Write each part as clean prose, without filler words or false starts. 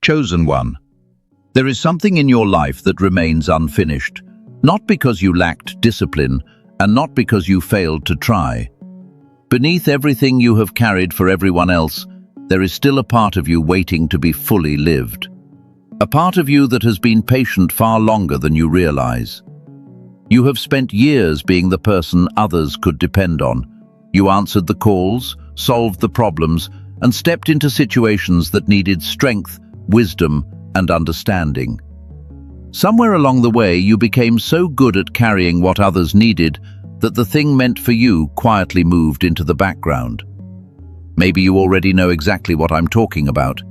Chosen one. There is something in your life that remains unfinished, not because you lacked discipline and not because you failed to try. Beneath everything you have carried for everyone else, there is still a part of you waiting to be fully lived. A part of you that has been patient far longer than you realize. You have spent years being the person others could depend on. You answered the calls, solved the problems, and stepped into situations that needed strength, wisdom, and understanding. Somewhere along the way, you became so good at carrying what others needed that the thing meant for you quietly moved into the background. Maybe you already know exactly what I'm talking about.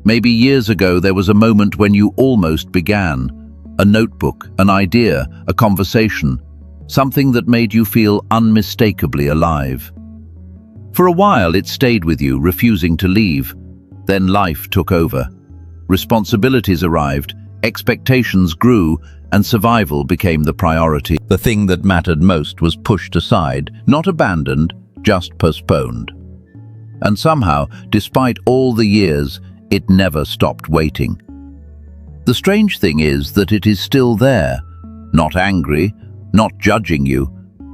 Maybe years ago there was a moment when you almost began. A notebook, an idea, a conversation, something that made you feel unmistakably alive. For a while it stayed with you, refusing to leave. Then life took over. Responsibilities arrived, expectations grew, and survival became the priority. The thing that mattered most was pushed aside, not abandoned, just postponed. And somehow, despite all the years, it never stopped waiting. The strange thing is that it is still there, not angry, not judging you,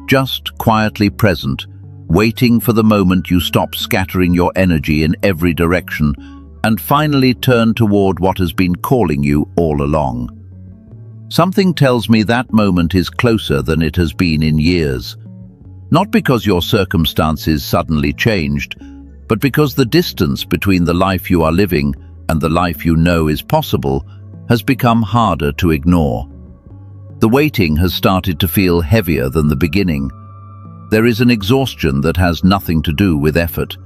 just quietly present, waiting for the moment you stop scattering your energy in every direction and finally turn toward what has been calling you all along. Something tells me that moment is closer than it has been in years. Not because your circumstances suddenly changed, but because the distance between the life you are living and the life you know is possible has become harder to ignore. The waiting has started to feel heavier than the beginning. There is an exhaustion that has nothing to do with effort.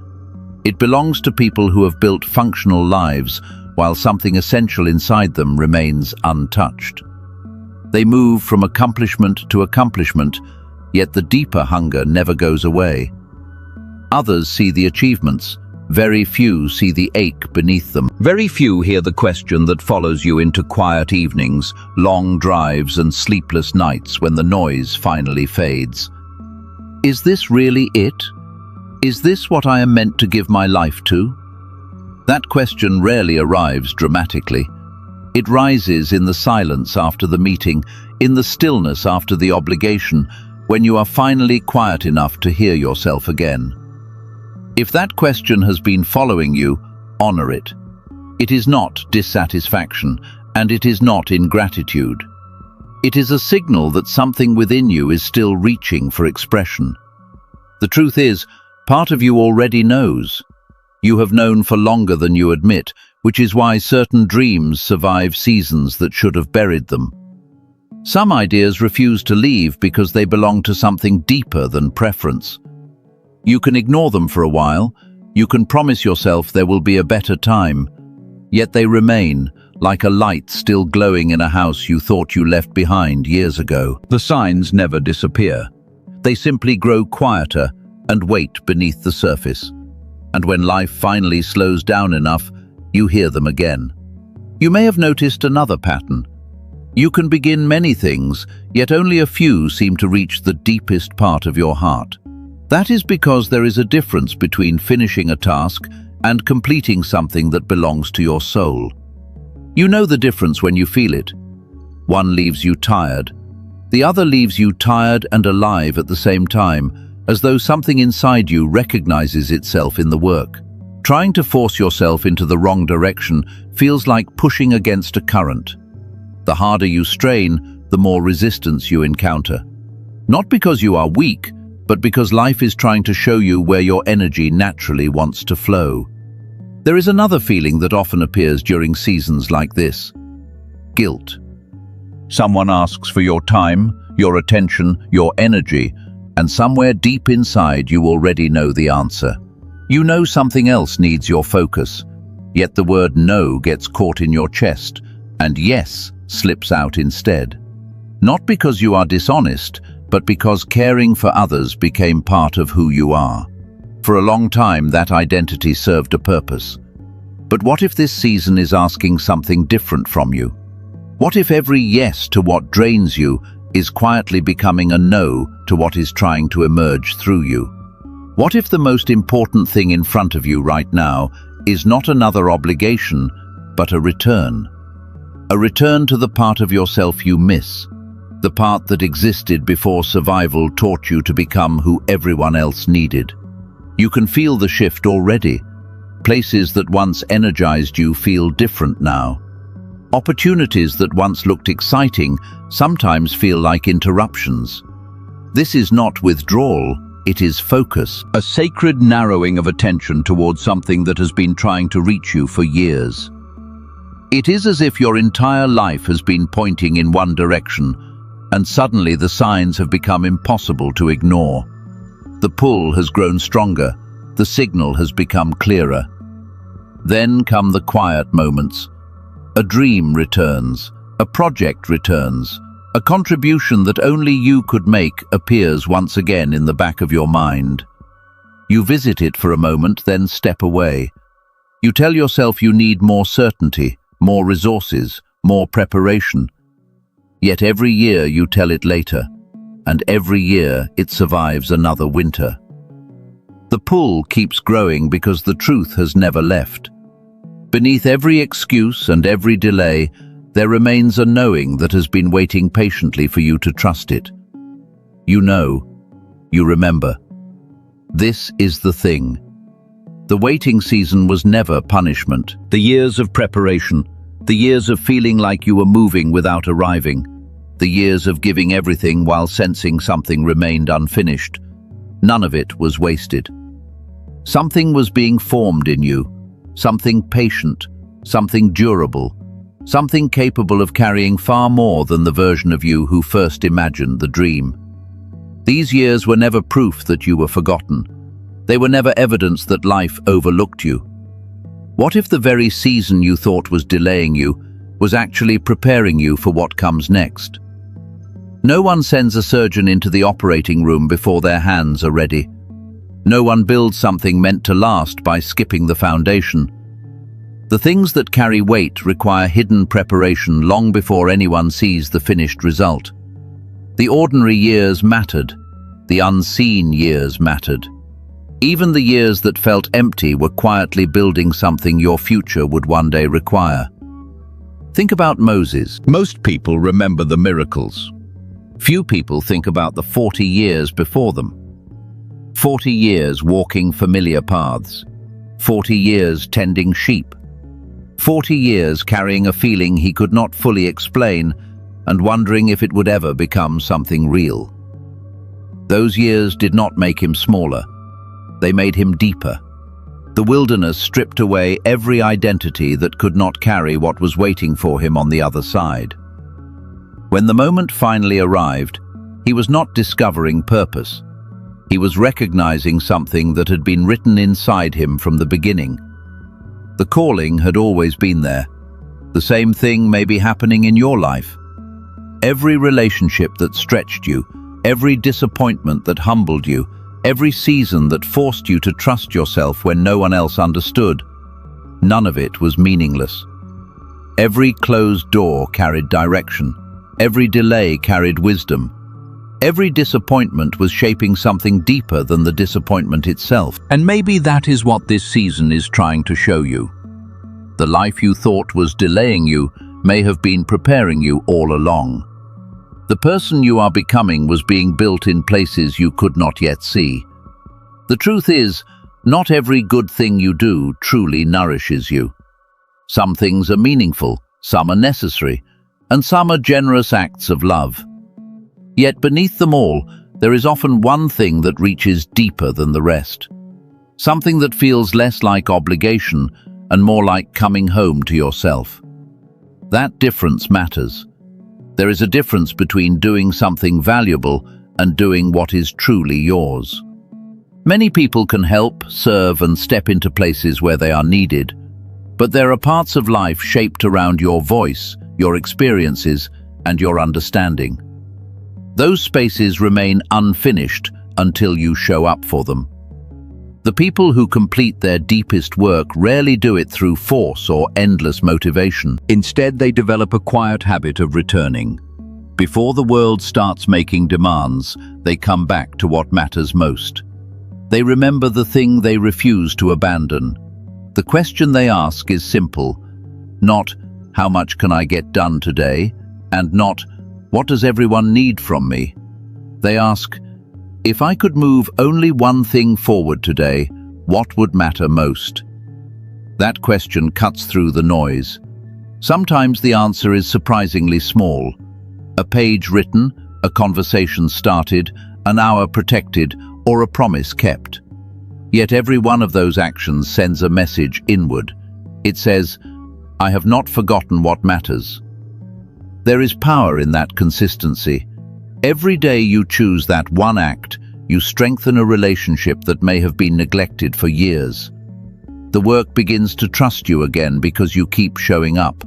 It belongs to people who have built functional lives while something essential inside them remains untouched. They move from accomplishment to accomplishment, yet the deeper hunger never goes away. Others see the achievements. Very few see the ache beneath them. Very few hear the question that follows you into quiet evenings, long drives, and sleepless nights when the noise finally fades. Is this really it? Is this what I am meant to give my life to? That question rarely arrives dramatically. It rises in the silence after the meeting, in the stillness after the obligation, when you are finally quiet enough to hear yourself again. If that question has been following you, honor it. It is not dissatisfaction, and it is not ingratitude. It is a signal that something within you is still reaching for expression. The truth is, part of you already knows. You have known for longer than you admit, which is why certain dreams survive seasons that should have buried them. Some ideas refuse to leave because they belong to something deeper than preference. You can ignore them for a while, you can promise yourself there will be a better time, yet they remain, like a light still glowing in a house you thought you left behind years ago. The signs never disappear. They simply grow quieter and wait beneath the surface. And when life finally slows down enough, you hear them again. You may have noticed another pattern. You can begin many things, yet only a few seem to reach the deepest part of your heart. That is because there is a difference between finishing a task and completing something that belongs to your soul. You know the difference when you feel it. One leaves you tired. The other leaves you tired and alive at the same time, as though something inside you recognizes itself in the work. Trying to force yourself into the wrong direction feels like pushing against a current. The harder you strain, the more resistance you encounter. Not because you are weak, but because life is trying to show you where your energy naturally wants to flow. There is another feeling that often appears during seasons like this: guilt. Someone asks for your time, your attention, your energy, and somewhere deep inside you already know the answer. You know something else needs your focus, yet the word no gets caught in your chest, and yes slips out instead. Not because you are dishonest, but because caring for others became part of who you are. For a long time, that identity served a purpose. But what if this season is asking something different from you? What if every yes to what drains you is quietly becoming a no to what is trying to emerge through you? What if the most important thing in front of you right now is not another obligation, but a return. A return to the part of yourself you miss, the part that existed before survival taught you to become who everyone else needed. You can feel the shift already. Places that once energized you feel different now. Opportunities that once looked exciting sometimes feel like interruptions. This is not withdrawal, it is focus, a sacred narrowing of attention towards something that has been trying to reach you for years. It is as if your entire life has been pointing in one direction, and suddenly the signs have become impossible to ignore. The pull has grown stronger, the signal has become clearer. Then come the quiet moments. A dream returns, a project returns, a contribution that only you could make appears once again in the back of your mind. You visit it for a moment, then step away. You tell yourself you need more certainty, more resources, more preparation. Yet every year you tell it later, and every year it survives another winter. The pull keeps growing because the truth has never left. Beneath every excuse and every delay, there remains a knowing that has been waiting patiently for you to trust it. You know, you remember. This is the thing. The waiting season was never punishment. The years of preparation, the years of feeling like you were moving without arriving, the years of giving everything while sensing something remained unfinished, none of it was wasted. Something was being formed in you, something patient, something durable, something capable of carrying far more than the version of you who first imagined the dream. These years were never proof that you were forgotten. They were never evidence that life overlooked you. What if the very season you thought was delaying you was actually preparing you for what comes next? No one sends a surgeon into the operating room before their hands are ready. No one builds something meant to last by skipping the foundation. The things that carry weight require hidden preparation long before anyone sees the finished result. The ordinary years mattered. The unseen years mattered. Even the years that felt empty were quietly building something your future would one day require. Think about Moses. Most people remember the miracles. Few people think about the 40 years before them. 40 years walking familiar paths. 40 years tending sheep. 40 years carrying a feeling he could not fully explain and wondering if it would ever become something real. Those years did not make him smaller. They made him deeper. The wilderness stripped away every identity that could not carry what was waiting for him on the other side. When the moment finally arrived, he was not discovering purpose. He was recognizing something that had been written inside him from the beginning. The calling had always been there. The same thing may be happening in your life. Every relationship that stretched you, every disappointment that humbled you, every season that forced you to trust yourself when no one else understood, none of it was meaningless. Every closed door carried direction. Every delay carried wisdom. Every disappointment was shaping something deeper than the disappointment itself. And maybe that is what this season is trying to show you. The life you thought was delaying you may have been preparing you all along. The person you are becoming was being built in places you could not yet see. The truth is, not every good thing you do truly nourishes you. Some things are meaningful, some are necessary, and some are generous acts of love. Yet beneath them all, there is often one thing that reaches deeper than the rest. Something that feels less like obligation and more like coming home to yourself. That difference matters. There is a difference between doing something valuable and doing what is truly yours. Many people can help, serve, and step into places where they are needed, but there are parts of life shaped around your voice, your experiences, and your understanding. Those spaces remain unfinished until you show up for them. The people who complete their deepest work rarely do it through force or endless motivation. Instead, they develop a quiet habit of returning. Before the world starts making demands, they come back to what matters most. They remember the thing they refuse to abandon. The question they ask is simple: Not, how much can I get done today? And not, what does everyone need from me? They ask, if I could move only one thing forward today, what would matter most? That question cuts through the noise. Sometimes the answer is surprisingly small. A page written, a conversation started, an hour protected, or a promise kept. Yet every one of those actions sends a message inward. It says, I have not forgotten what matters. There is power in that consistency. Every day you choose that one act, you strengthen a relationship that may have been neglected for years. The work begins to trust you again because you keep showing up.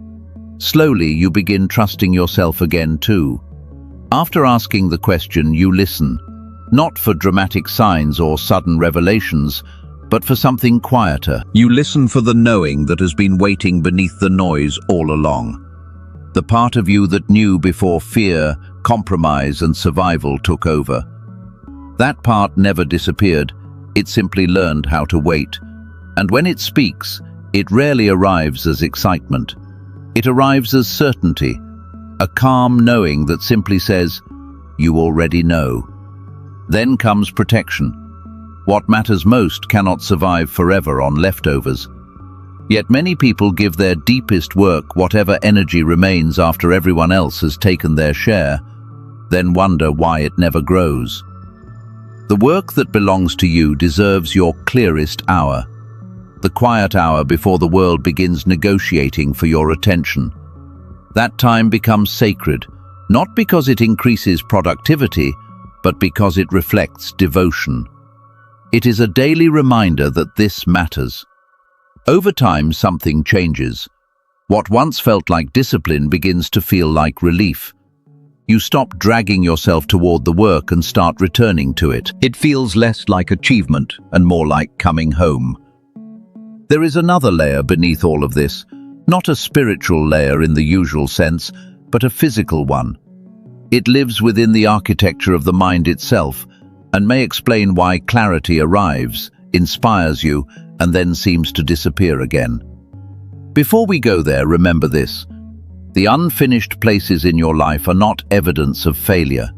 Slowly, you begin trusting yourself again too. After asking the question, you listen, not for dramatic signs or sudden revelations, but for something quieter. You listen for the knowing that has been waiting beneath the noise all along. The part of you that knew before fear, compromise, and survival took over. That part never disappeared, it simply learned how to wait. And when it speaks, it rarely arrives as excitement. It arrives as certainty, a calm knowing that simply says, you already know. Then comes protection. What matters most cannot survive forever on leftovers. Yet many people give their deepest work whatever energy remains after everyone else has taken their share, then wonder why it never grows. The work that belongs to you deserves your clearest hour, the quiet hour before the world begins negotiating for your attention. That time becomes sacred, not because it increases productivity, but because it reflects devotion. It is a daily reminder that this matters. Over time, something changes. What once felt like discipline begins to feel like relief. You stop dragging yourself toward the work and start returning to it. It feels less like achievement and more like coming home. There is another layer beneath all of this, not a spiritual layer in the usual sense, but a physical one. It lives within the architecture of the mind itself and may explain why clarity arrives, inspires you, and then seems to disappear again. Before we go there, remember this. The unfinished places in your life are not evidence of failure.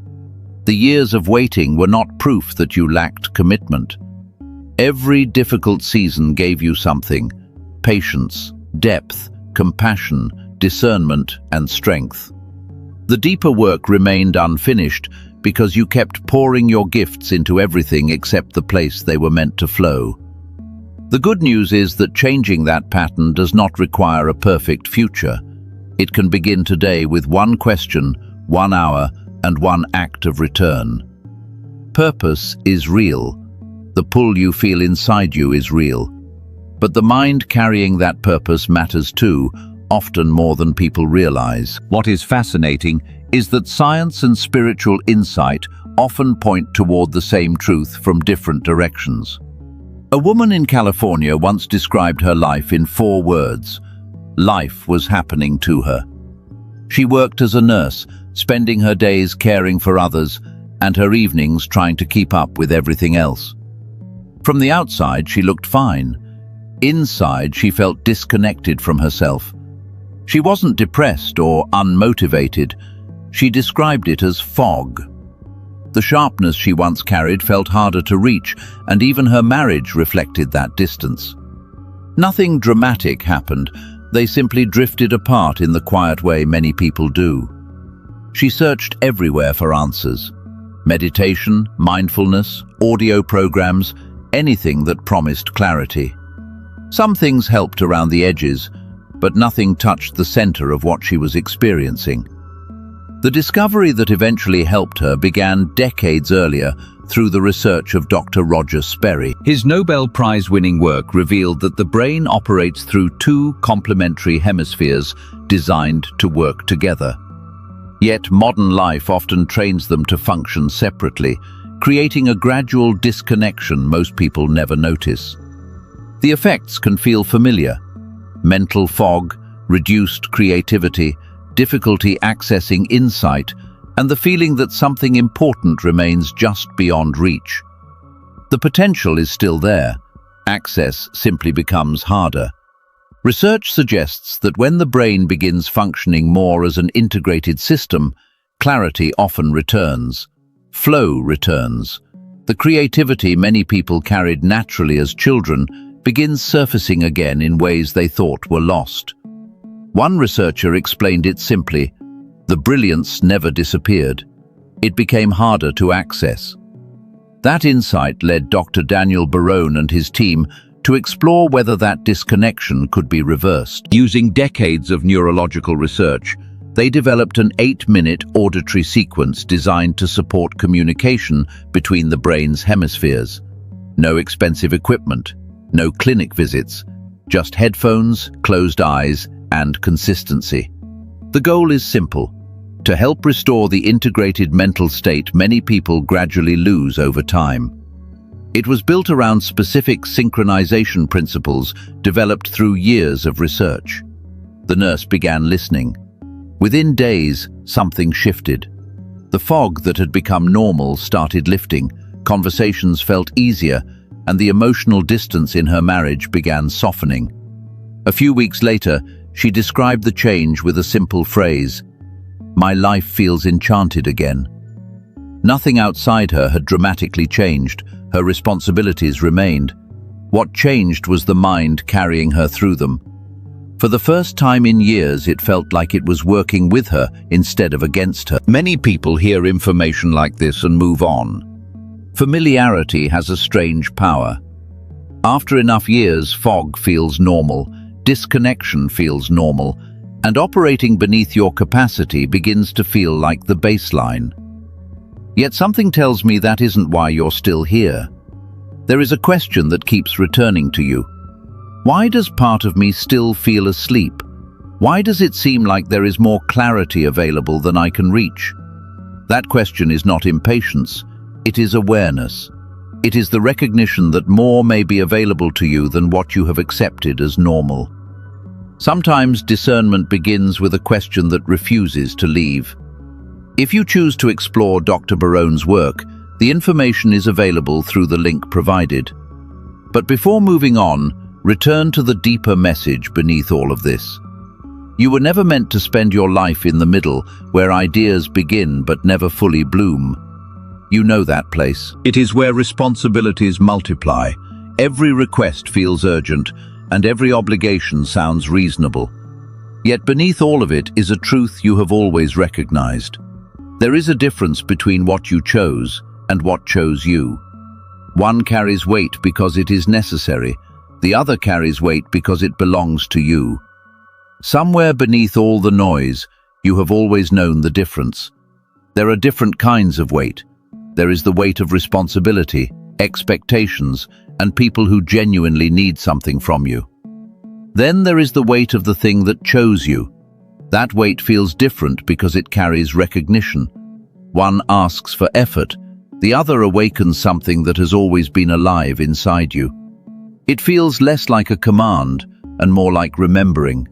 The years of waiting were not proof that you lacked commitment. Every difficult season gave you something: patience, depth, compassion, discernment, and strength. The deeper work remained unfinished because you kept pouring your gifts into everything except the place they were meant to flow. The good news is that changing that pattern does not require a perfect future. It can begin today with one question, 1 hour, and one act of return. Purpose is real. The pull you feel inside you is real. But the mind carrying that purpose matters too, often more than people realize. What is fascinating is that science and spiritual insight often point toward the same truth from different directions. A woman in California once described her life in 4 words. Life was happening to her. She worked as a nurse, spending her days caring for others and her evenings trying to keep up with everything else. From the outside, she looked fine. Inside, she felt disconnected from herself. She wasn't depressed or unmotivated. She described it as fog. The sharpness she once carried felt harder to reach, and even her marriage reflected that distance. Nothing dramatic happened. They simply drifted apart in the quiet way many people do. She searched everywhere for answers. Meditation, mindfulness, audio programs, anything that promised clarity. Some things helped around the edges, but nothing touched the center of what she was experiencing. The discovery that eventually helped her began decades earlier through the research of Dr. Roger Sperry. His Nobel Prize-winning work revealed that the brain operates through 2 complementary hemispheres designed to work together. Yet modern life often trains them to function separately, creating a gradual disconnection most people never notice. The effects can feel familiar: mental fog, reduced creativity, difficulty accessing insight, and the feeling that something important remains just beyond reach. The potential is still there. Access simply becomes harder. Research suggests that when the brain begins functioning more as an integrated system, clarity often returns. Flow returns. The creativity many people carried naturally as children begins surfacing again in ways they thought were lost. One researcher explained it simply: the brilliance never disappeared. It became harder to access. That insight led Dr. Daniel Barone and his team to explore whether that disconnection could be reversed. Using decades of neurological research, they developed an 8-minute auditory sequence designed to support communication between the brain's hemispheres. No expensive equipment, no clinic visits, just headphones, closed eyes, and consistency. The goal is simple: to help restore the integrated mental state many people gradually lose over time. It was built around specific synchronization principles developed through years of research. The nurse began listening. Within days, something shifted. The fog that had become normal started lifting, conversations felt easier, and the emotional distance in her marriage began softening. A few weeks later, she described the change with a simple phrase: "My life feels enchanted again." Nothing outside her had dramatically changed. Her responsibilities remained. What changed was the mind carrying her through them. For the first time in years, it felt like it was working with her instead of against her. Many people hear information like this and move on. Familiarity has a strange power. After enough years, fog feels normal, disconnection feels normal, and operating beneath your capacity begins to feel like the baseline. Yet something tells me that isn't why you're still here. There is a question that keeps returning to you. Why does part of me still feel asleep? Why does it seem like there is more clarity available than I can reach? That question is not impatience, it is awareness. It is the recognition that more may be available to you than what you have accepted as normal. Sometimes discernment begins with a question that refuses to leave. If you choose to explore Dr. Barone's work, the information is available through the link provided. But before moving on, return to the deeper message beneath all of this. You were never meant to spend your life in the middle, where ideas begin but never fully bloom. You know that place. It is where responsibilities multiply. Every request feels urgent, and every obligation sounds reasonable. Yet beneath all of it is a truth you have always recognized. There is a difference between what you chose and what chose you. One carries weight because it is necessary, the other carries weight because it belongs to you. Somewhere beneath all the noise, you have always known the difference. There are different kinds of weight. There is the weight of responsibility, expectations, and people who genuinely need something from you. Then there is the weight of the thing that chose you. That weight feels different because it carries recognition. One asks for effort, the other awakens something that has always been alive inside you. It feels less like a command and more like remembering.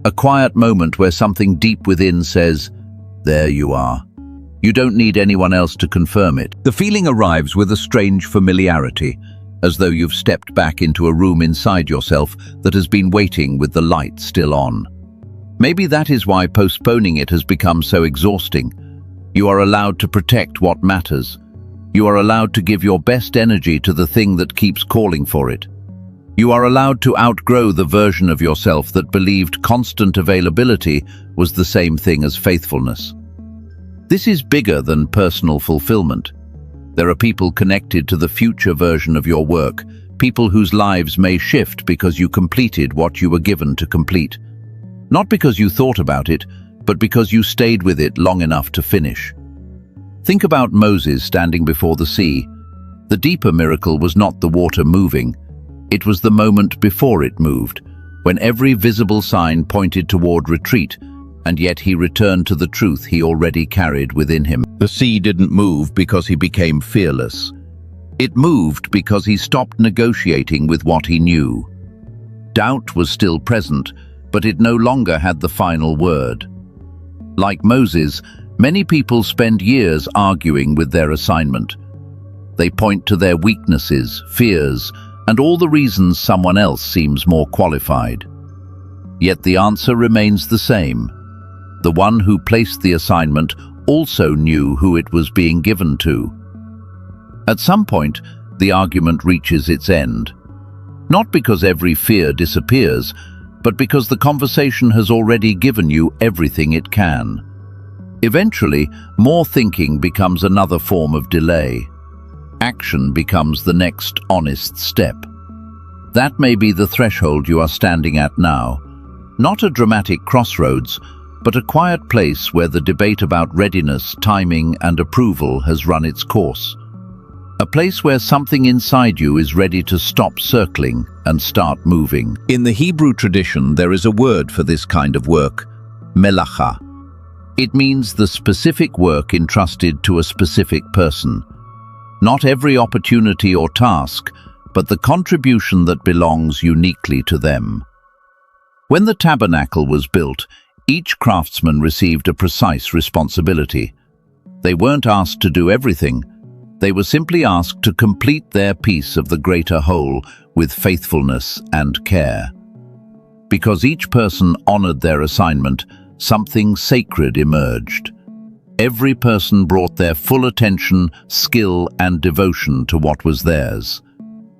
A quiet moment where something deep within says, "There you are." You don't need anyone else to confirm it. The feeling arrives with a strange familiarity, as though you've stepped back into a room inside yourself that has been waiting with the light still on. Maybe that is why postponing it has become so exhausting. You are allowed to protect what matters. You are allowed to give your best energy to the thing that keeps calling for it. You are allowed to outgrow the version of yourself that believed constant availability was the same thing as faithfulness. This is bigger than personal fulfillment. There are people connected to the future version of your work, people whose lives may shift because you completed what you were given to complete. Not because you thought about it, but because you stayed with it long enough to finish. Think about Moses standing before the sea. The deeper miracle was not the water moving. It was the moment before it moved, when every visible sign pointed toward retreat, and yet he returned to the truth he already carried within him. The sea didn't move because he became fearless. It moved because he stopped negotiating with what he knew. Doubt was still present, but it no longer had the final word. Like Moses, many people spend years arguing with their assignment. They point to their weaknesses, fears, and all the reasons someone else seems more qualified. Yet the answer remains the same. The one who placed the assignment also knew who it was being given to. At some point, the argument reaches its end. Not because every fear disappears, but because the conversation has already given you everything it can. Eventually, more thinking becomes another form of delay. Action becomes the next honest step. That may be the threshold you are standing at now. Not a dramatic crossroads, but a quiet place where the debate about readiness, timing, and approval has run its course. A place where something inside you is ready to stop circling and start moving. In the Hebrew tradition, there is a word for this kind of work, melacha. It means the specific work entrusted to a specific person. Not every opportunity or task, but the contribution that belongs uniquely to them. When the tabernacle was built, each craftsman received a precise responsibility. They weren't asked to do everything. They were simply asked to complete their piece of the greater whole with faithfulness and care. Because each person honored their assignment, something sacred emerged. Every person brought their full attention, skill, and devotion to what was theirs.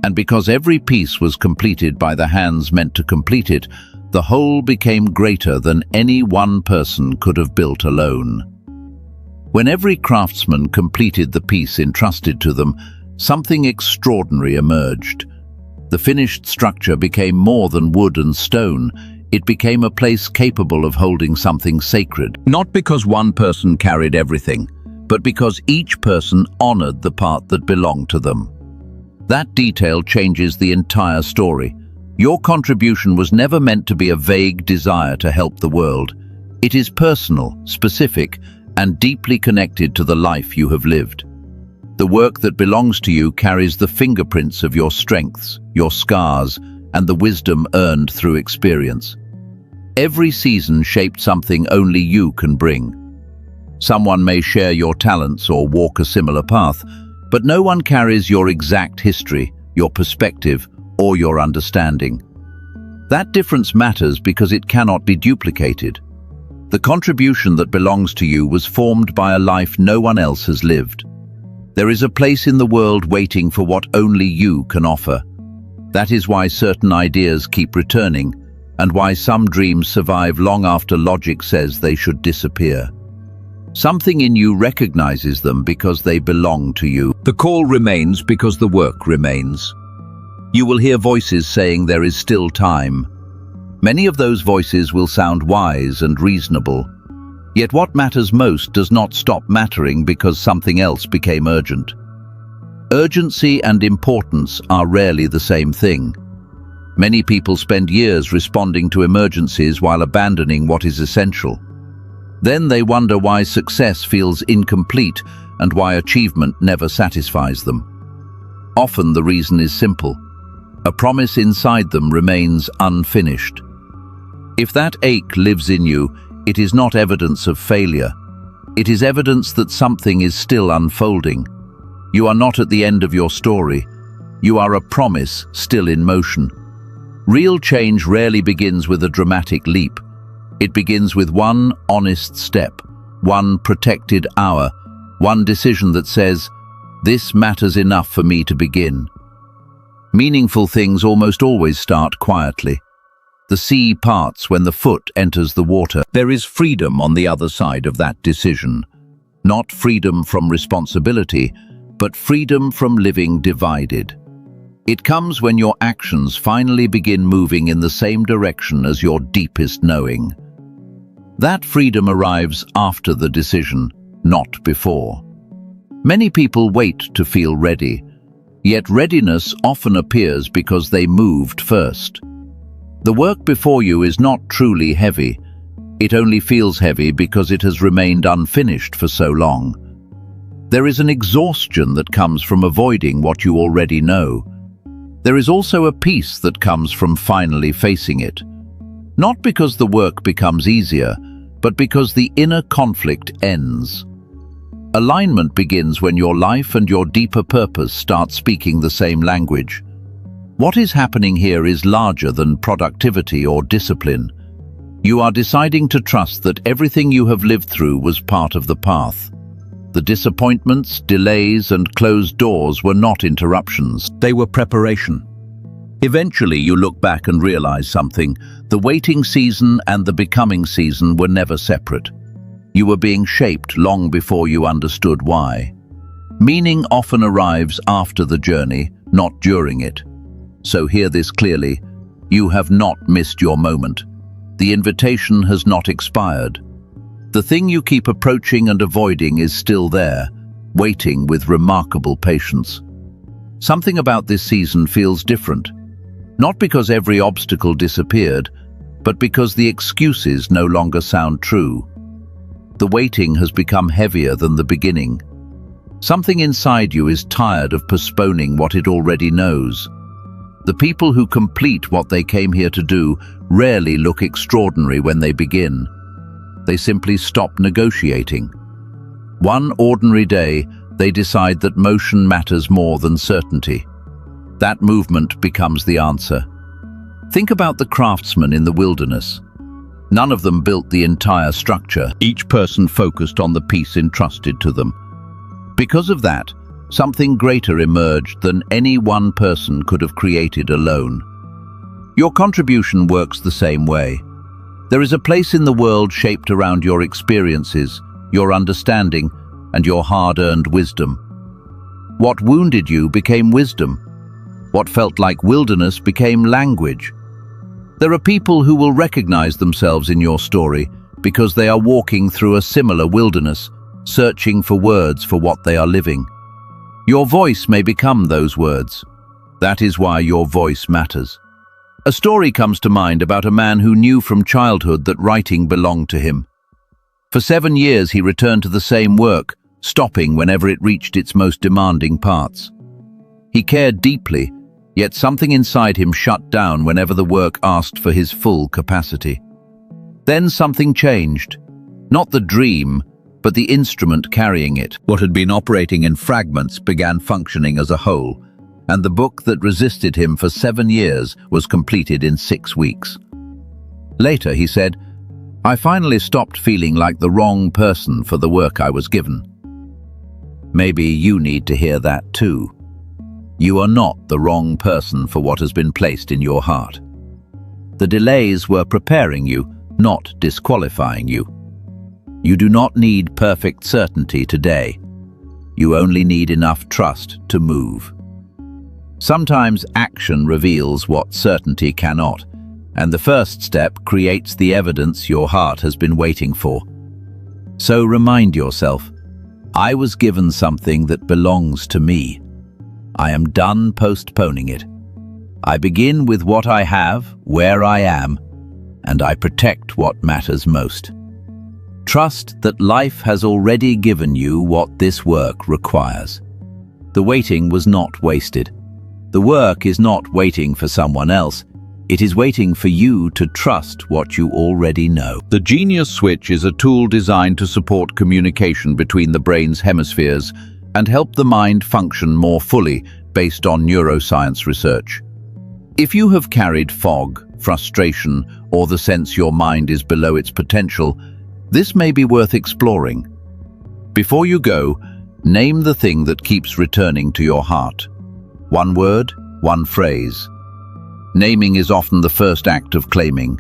And because every piece was completed by the hands meant to complete it, the whole became greater than any one person could have built alone. When every craftsman completed the piece entrusted to them, something extraordinary emerged. The finished structure became more than wood and stone. It became a place capable of holding something sacred. Not because one person carried everything, but because each person honored the part that belonged to them. That detail changes the entire story. Your contribution was never meant to be a vague desire to help the world. It is personal, specific, and deeply connected to the life you have lived. The work that belongs to you carries the fingerprints of your strengths, your scars, and the wisdom earned through experience. Every season shaped something only you can bring. Someone may share your talents or walk a similar path, but no one carries your exact history, your perspective, or your understanding. That difference matters because it cannot be duplicated. The contribution that belongs to you was formed by a life no one else has lived. There is a place in the world waiting for what only you can offer. That is why certain ideas keep returning, and why some dreams survive long after logic says they should disappear. Something in you recognizes them because they belong to you. The call remains because the work remains. You will hear voices saying there is still time. Many of those voices will sound wise and reasonable. Yet what matters most does not stop mattering because something else became urgent. Urgency and importance are rarely the same thing. Many people spend years responding to emergencies while abandoning what is essential. Then they wonder why success feels incomplete and why achievement never satisfies them. Often the reason is simple. A promise inside them remains unfinished. If that ache lives in you, it is not evidence of failure. It is evidence that something is still unfolding. You are not at the end of your story. You are a promise still in motion. Real change rarely begins with a dramatic leap. It begins with one honest step, one protected hour, one decision that says, "This matters enough for me to begin." Meaningful things almost always start quietly. The sea parts when the foot enters the water. There is freedom on the other side of that decision. Not freedom from responsibility, but freedom from living divided. It comes when your actions finally begin moving in the same direction as your deepest knowing. That freedom arrives after the decision, not before. Many people wait to feel ready, yet readiness often appears because they moved first. The work before you is not truly heavy. It only feels heavy because it has remained unfinished for so long. There is an exhaustion that comes from avoiding what you already know. There is also a peace that comes from finally facing it. Not because the work becomes easier, but because the inner conflict ends. Alignment begins when your life and your deeper purpose start speaking the same language. What is happening here is larger than productivity or discipline. You are deciding to trust that everything you have lived through was part of the path. The disappointments, delays, and closed doors were not interruptions. They were preparation. Eventually, you look back and realize something. The waiting season and the becoming season were never separate. You were being shaped long before you understood why. Meaning often arrives after the journey, not during it. So hear this clearly. You have not missed your moment. The invitation has not expired. The thing you keep approaching and avoiding is still there, waiting with remarkable patience. Something about this season feels different. Not because every obstacle disappeared, but because the excuses no longer sound true. The waiting has become heavier than the beginning. Something inside you is tired of postponing what it already knows. The people who complete what they came here to do rarely look extraordinary when they begin. They simply stop negotiating. One ordinary day, they decide that motion matters more than certainty. That movement becomes the answer. Think about the craftsmen in the wilderness. None of them built the entire structure. Each person focused on the piece entrusted to them. Because of that, something greater emerged than any one person could have created alone. Your contribution works the same way. There is a place in the world shaped around your experiences, your understanding, and your hard-earned wisdom. What wounded you became wisdom. What felt like wilderness became language. There are people who will recognize themselves in your story because they are walking through a similar wilderness, searching for words for what they are living. Your voice may become those words. That is why your voice matters. A story comes to mind about a man who knew from childhood that writing belonged to him. For 7 years he returned to the same work, stopping whenever it reached its most demanding parts. He cared deeply, yet something inside him shut down whenever the work asked for his full capacity. Then something changed. Not the dream, but the instrument carrying it. What had been operating in fragments began functioning as a whole, and the book that resisted him for 7 years was completed in 6 weeks. Later, he said, "I finally stopped feeling like the wrong person for the work I was given." Maybe you need to hear that too. You are not the wrong person for what has been placed in your heart. The delays were preparing you, not disqualifying you. You do not need perfect certainty today. You only need enough trust to move. Sometimes action reveals what certainty cannot, and the first step creates the evidence your heart has been waiting for. So remind yourself, I was given something that belongs to me. I am done postponing it. I begin with what I have, where I am, and I protect what matters most. Trust that life has already given you what this work requires. The waiting was not wasted. The work is not waiting for someone else. It is waiting for you to trust what you already know. The Genius Switch is a tool designed to support communication between the brain's hemispheres and help the mind function more fully based on neuroscience research. If you have carried fog, frustration, or the sense your mind is below its potential, this may be worth exploring. Before you go, name the thing that keeps returning to your heart. One word, one phrase. Naming is often the first act of claiming.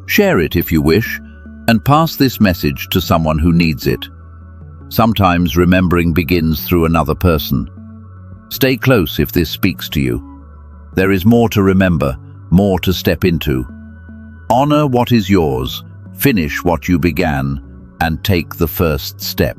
Share it if you wish, and pass this message to someone who needs it. Sometimes remembering begins through another person. Stay close if this speaks to you. There is more to remember, more to step into. Honor what is yours, finish what you began, and take the first step.